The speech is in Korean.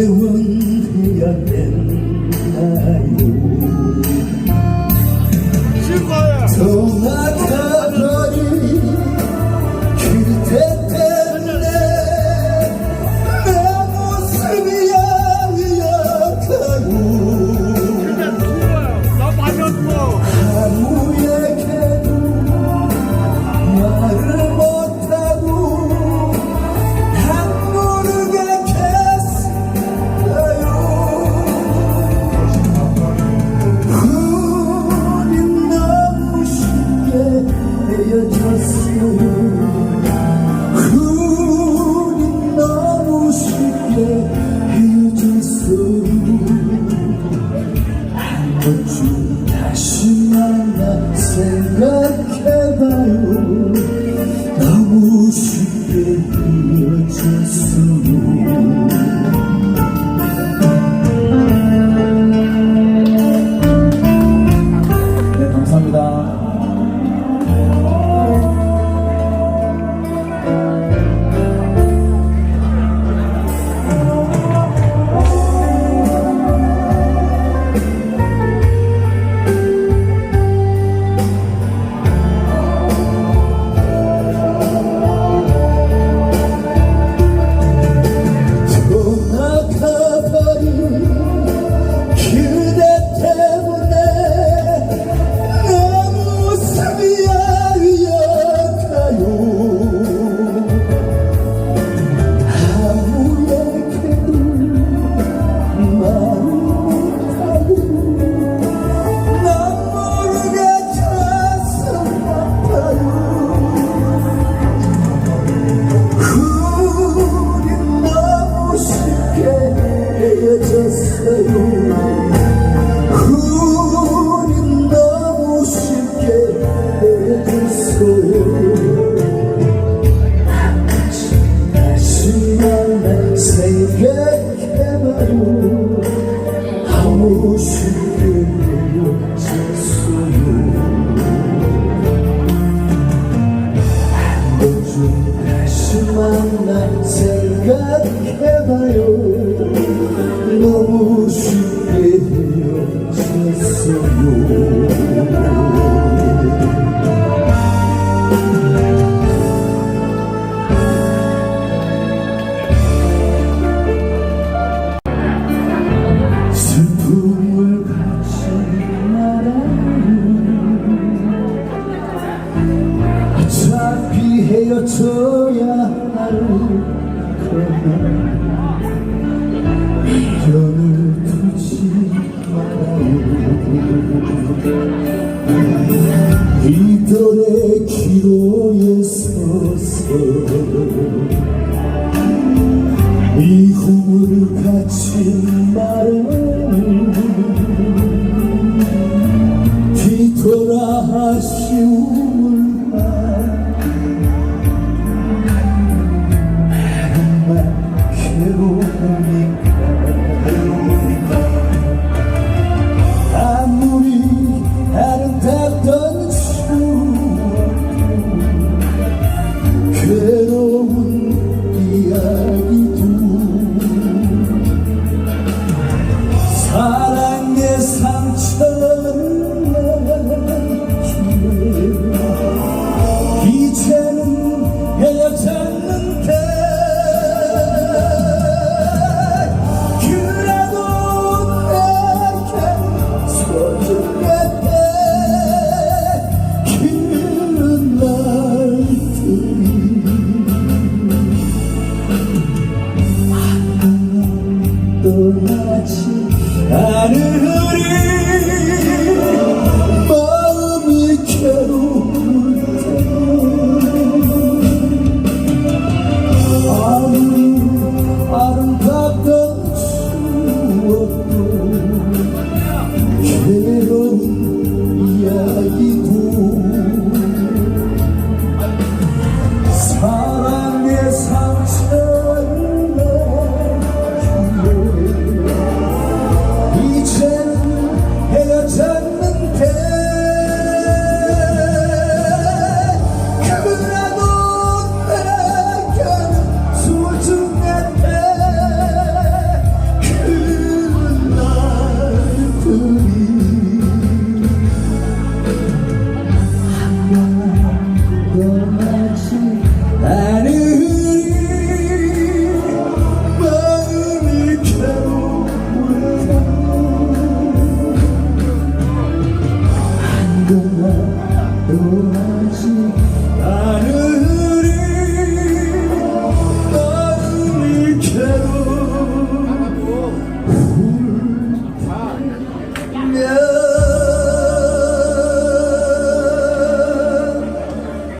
애원해야 했나요? 떠나가버린 그대 때문에 내 모습이 아니었어요. 아무에게도 말을 못하고 난 모르게 했어요. 우린 너무 쉽게 헤어졌어요. 우린 너무 쉽게 헤어졌어요. 한 번쯤 다시 만나 생각해봐요. 너무 쉽게 헤어졌어요. 네, 감사합니다. 우린 너무 쉽게 헤어졌어요. 다시 만나 생각해봐요. 너무 쉽게 헤어졌어요. 한 번쯤 다시 만나 생각해봐요. 너무 쉽게 헤어졌어요. 슬픔을 갖지 말아요. 어차피 헤어져야 할 거야. 미련을 두지 말아요. 이별의 기로에 서서 이 후를 갖지 말아요. 뒤돌아 아쉬움을 정말 괴로우니까. 아무리 아름답던 추억도 괴로운 이야기도 사랑의 상처는 이제는 헤어졌는데 그래도 내게 소중했대. 그런 날들이 떠나지 않으리. 마음이 괴로울 때 아무리 아름답던 추억도 괴로운 이야기도 사랑의 상처를 이제는 언젠가 떠나지 않을